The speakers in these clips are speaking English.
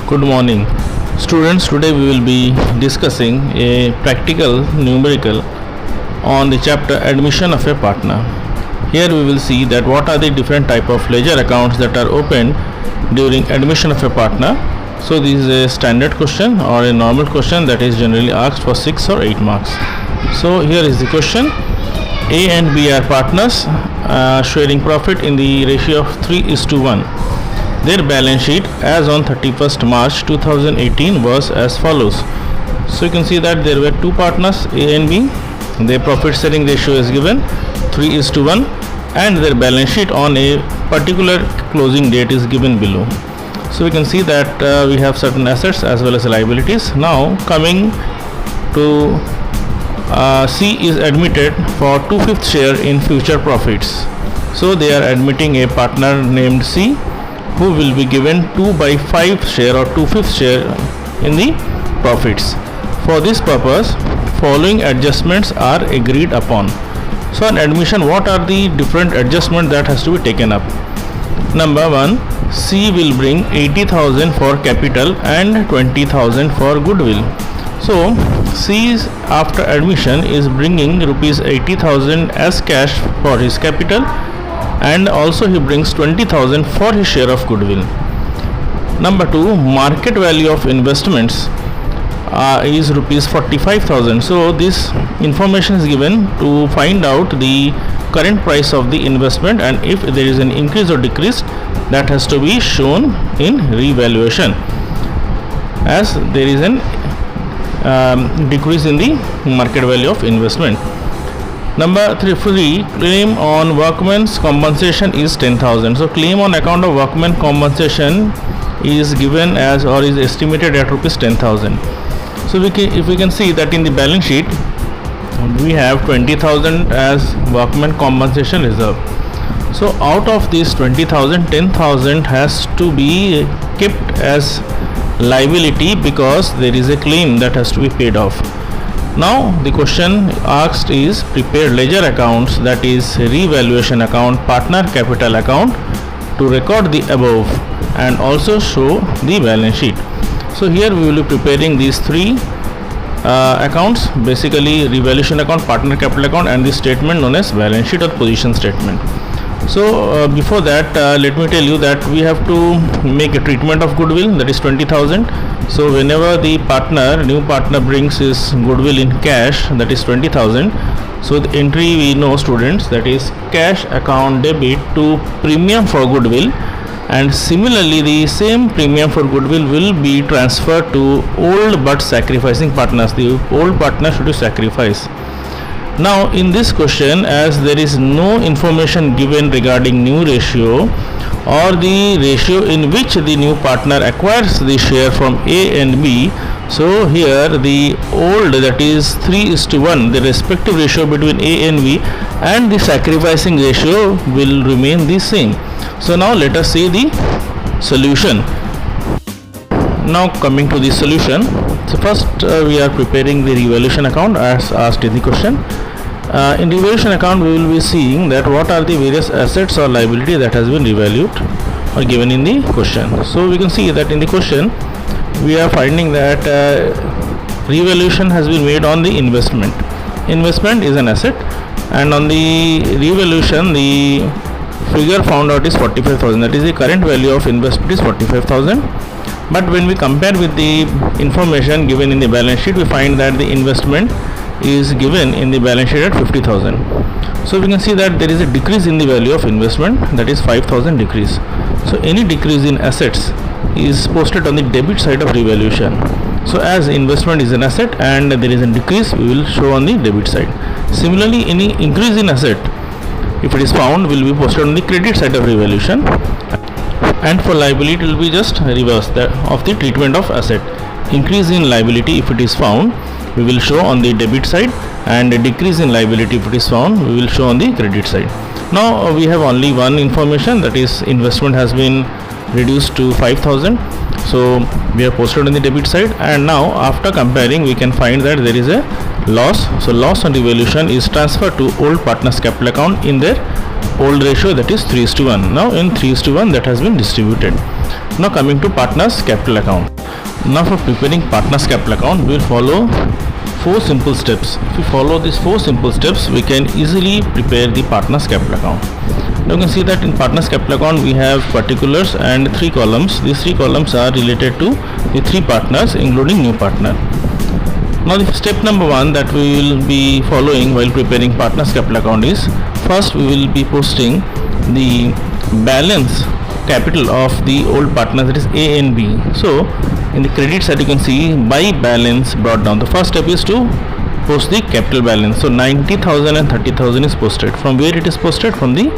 Good morning, students. Today we will be discussing a practical numerical on the chapter admission of a partner. Here we will see that what are the different type of ledger accounts that are opened during admission of a partner. So this is a standard question or a normal question that is generally asked for 6 or 8 marks. So here is the question. A and B are partners sharing profit in the ratio of 3:1. Their balance sheet as on 31st March 2018 was as follows. So you can see that there were two partners, A and B. Their profit sharing ratio is given 3:1 and their balance sheet on a particular closing date is given below. So we can see that we have certain assets as well as liabilities. Now coming to C is admitted for 2/5 share in future profits. So they are admitting a partner named C who will be given 2/5 share or 2/5 share in the profits. For this purpose, following adjustments are agreed upon. So on admission, what are the different adjustments that has to be taken up? Number 1, C will bring 80,000 for capital and 20,000 for goodwill. So C after admission is bringing rupees 80,000 as cash for his capital, and also he brings 20,000 for his share of goodwill. Number 2, market value of investments is rupees 45,000. So this information is given to find out the current price of the investment, and if there is an increase or decrease, that has to be shown in revaluation, as there is an decrease in the market value of investment. Number 3, claim on workman's compensation is 10,000. So claim on account of workman compensation is given as or is estimated at rupees 10,000. So if we can see that in the balance sheet we have 20,000 as workman compensation reserve. So out of this 20,000, 10,000 has to be kept as liability because there is a claim that has to be paid off. Now the question asked is prepare ledger accounts, that is revaluation account, partner capital account, to record the above and also show the balance sheet. So here we will be preparing these three accounts, basically revaluation account, partner capital account, and the statement known as balance sheet or position statement. So before that, let me tell you that we have to make a treatment of goodwill, that is 20,000. So whenever the new partner brings his goodwill in cash, that is 20,000. So the entry we know, students, that is cash account debit to premium for goodwill, and similarly the same premium for goodwill will be transferred to old but sacrificing partners. The old partner should sacrifice. Now in this question, as there is no information given regarding new ratio or the ratio in which the new partner acquires the share from A and B, so here the old, that is 3:1, the respective ratio between A and B, and the sacrificing ratio will remain the same. So now let us see the solution. Now coming to the solution, so first we are preparing the revaluation account as asked in the question. In revaluation account we will be seeing that what are the various assets or liability that has been revalued or given in the question. So we can see that in the question we are finding that revaluation has been made on the investment. Investment is an asset, and on the revaluation the figure found out is 45,000. That is the current value of investment is 45,000. But when we compare with the information given in the balance sheet, we find that the investment is given in the balance sheet at 50,000. So we can see that there is a decrease in the value of investment, that is 5,000 decrease. So any decrease in assets is posted on the debit side of revaluation. So as investment is an asset and there is a decrease, we will show on the debit side. Similarly, any increase in asset, if it is found, will be posted on the credit side of revaluation, and for liability it will be just reverse that of the treatment of asset. Increase in liability if it is found, we will show on the debit side, and a decrease in liability if it is found, we will show on the credit side. Now we have only one information, that is investment has been reduced to 5,000. So we have posted on the debit side, and now after comparing we can find that there is a loss. So loss on revaluation is transferred to old partners capital account in their old ratio, that is 3:1. Now in 3:1 that has been distributed. Now coming to partners capital account. Now for preparing partners capital account, we will follow 4 simple steps. If we follow these 4 simple steps, we can easily prepare the partners capital account. Now you can see that in partners capital account we have particulars and 3 columns. These 3 columns are related to the 3 partners including new partner. Now the step number 1 that we will be following while preparing partners capital account is, first we will be posting the balance capital of the old partners, that is A and B. So in the credit side you can see by balance brought down. The first step is to post the capital balance. So 90,000 and 30,000 is posted. From where it is posted? From the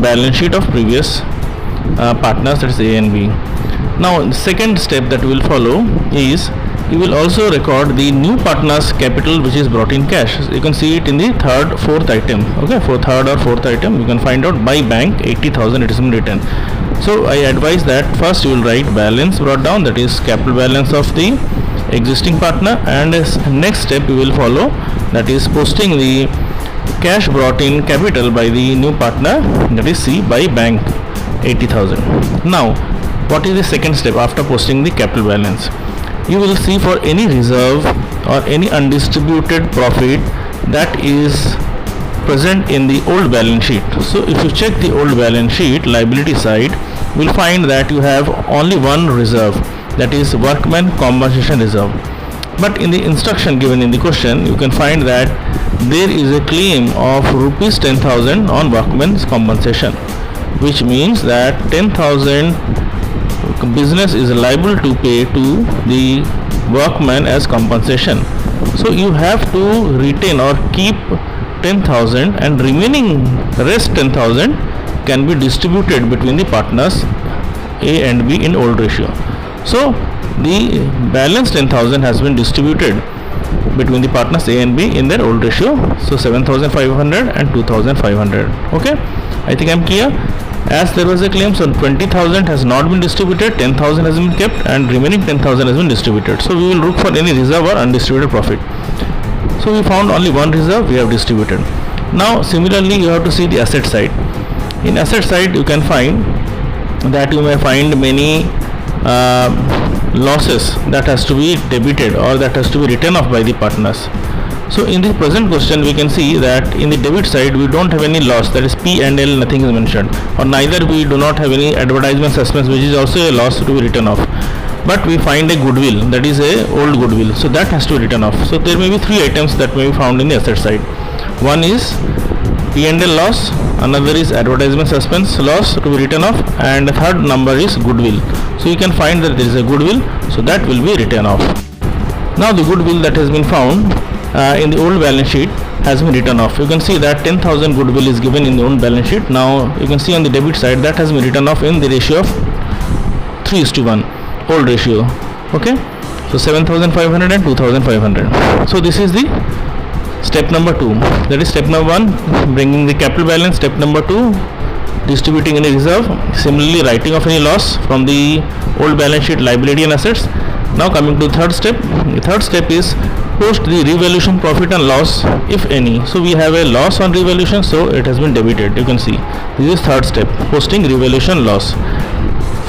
balance sheet of previous partners, that is A and B. Now the second step that we will follow is, you will also record the new partners capital which is brought in cash. You can see it in the fourth item. Okay, for third or fourth item you can find out by bank 80,000 it is been written. So I advise that first you will write balance brought down, that is capital balance of the existing partner, and next step you will follow, that is posting the cash brought in capital by the new partner, that is C, by bank 80,000. Now what is the second step after posting the capital balance? You will see for any reserve or any undistributed profit that is present in the old balance sheet. So if you check the old balance sheet liability side, you will find that you have only one reserve, that is workman compensation reserve. But in the instruction given in the question, you can find that there is a claim of rupees 10,000 on workman's compensation, which means that 10,000 business is liable to pay to the workman as compensation. So you have to retain or keep 10,000, and remaining rest 10,000 can be distributed between the partners A and B in old ratio. So the balance 10,000 has been distributed between the partners A and B in their old ratio. So 7,500 and 2,500. Okay, I think I am clear. As there was a claim, so 20,000 has not been distributed, 10,000 has been kept, and remaining 10,000 has been distributed. So we will look for any reserve or undistributed profit. So we found only one reserve, we have distributed. Now similarly you have to see the asset side. In asset side you can find that you may find many losses that has to be debited or that has to be written off by the partners. So in the present question we can see that in the debit side we don't have any loss, that is P and L, nothing is mentioned, or neither we do not have any advertisement suspense, which is also a loss to be written off. But we find a goodwill, that is a old goodwill, so that has to be written off. So there may be 3 items that may be found in the asset side. One is P and L loss, another is advertisement suspense loss to be written off, and the third number is goodwill. So you can find that there is a goodwill, so that will be written off. Now the goodwill that has been found in the old balance sheet has been written off. You can see that 10,000 goodwill is given in the old balance sheet. Now you can see on the debit side that has been written off in the ratio of 3:1, old ratio. Okay, so 7,500 and 2,500. So this is the step number 2. That is step number 1, bringing the capital balance. Step number 2, distributing any reserve. Similarly, writing off any loss from the old balance sheet liability and assets. Now coming to the third step. The third step is post the revaluation profit and loss, if any. So we have a loss on revaluation, so it has been debited. You can see this is third step, posting revaluation loss.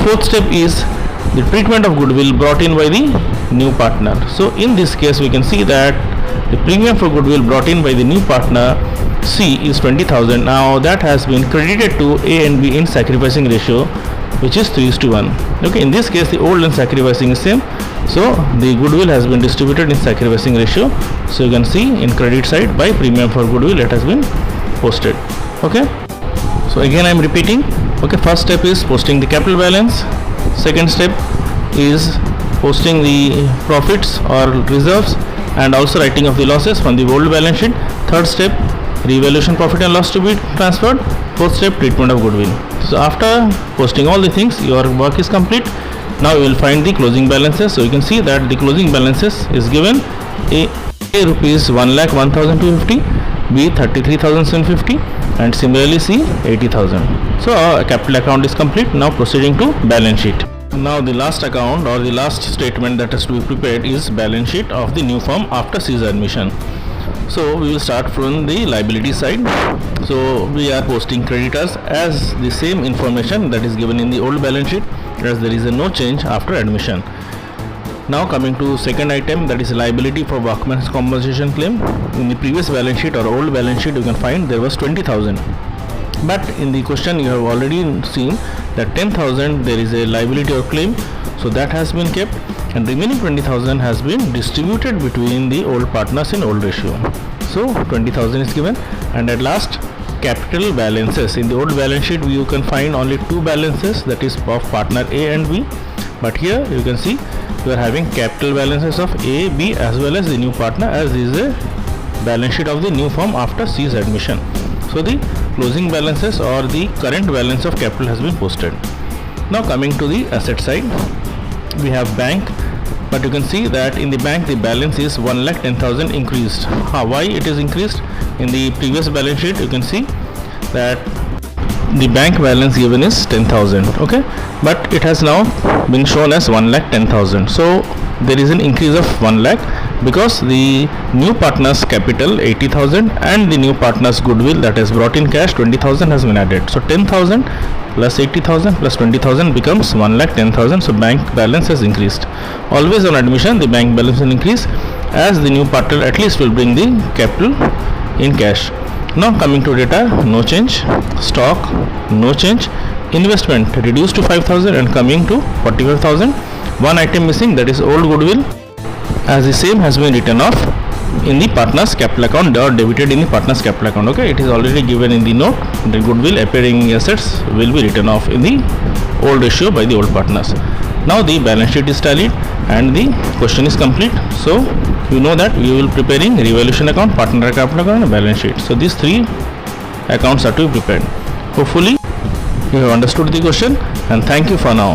Fourth step is the treatment of goodwill brought in by the new partner. So in this case we can see that the premium for goodwill brought in by the new partner C is 20,000. Now that has been credited to A and B in sacrificing ratio, which is 3:1. Okay, in this case the old and sacrificing is same, so the goodwill has been distributed in sacrificing ratio. So you can see in credit side by premium for goodwill it has been posted. Okay, so again I am repeating. Okay, first step is posting the capital balance. Second step is posting the profits or reserves and also writing of the losses from the old balance sheet. Third step, revaluation profit and loss to be transferred. Fourth step, treatment of goodwill. So after posting all the things, your work is complete. Now you will find the closing balances. So you can see that the closing balances is given A rupees 1,01,250, B 33,750, and similarly C 80,000. So our capital account is complete. Now proceeding to balance sheet. Now the last account or the last statement that has to be prepared is balance sheet of the new firm after cease admission. So we will start from the liability side. So we are posting creditors as the same information that is given in the old balance sheet, as there is no change after admission. Now coming to second item, that is liability for workman's compensation claim. In the previous balance sheet or old balance sheet, you can find there was 20,000. But in the question you have already seen that 10,000 there is a liability or claim, so that has been kept, and remaining 20,000 has been distributed between the old partners in old ratio. So 20,000 is given. And at last, capital balances. In the old balance sheet you can find only two balances, that is of partner A and B, but here you can see we are having capital balances of A, B as well as the new partner, as is a balance sheet of the new firm after C's admission. So the closing balances or the current balance of capital has been posted. Now coming to the asset side, we have bank, but you can see that in the bank the balance is 1,10,000 increased. Why it is increased? In the previous balance sheet you can see that the bank balance given is 10,000, okay, but it has now been shown as 1,10,000. So there is an increase of 1 lakh because the new partner's capital 80,000 and the new partner's goodwill, that is brought in cash, 20,000 has been added. So 10,000 plus 80,000 plus 20,000 becomes 1,10,000. So bank balance has increased. Always on admission the bank balance will increase, as the new partner at least will bring the capital in cash. Now coming to data, no change. Stock, no change. Investment reduced to 5,000 and coming to 45,000. One item missing, that is old goodwill, as the same has been written off in the partner's capital account or debited in the partner's capital account. Okay, it is already given in the note. The goodwill appearing assets will be written off in the old ratio by the old partners. Now the balance sheet is tallied and the question is complete. So you know that we will be preparing revaluation account, partner capital account and balance sheet. So these three accounts are to be prepared. Hopefully you have understood the question, and thank you for now.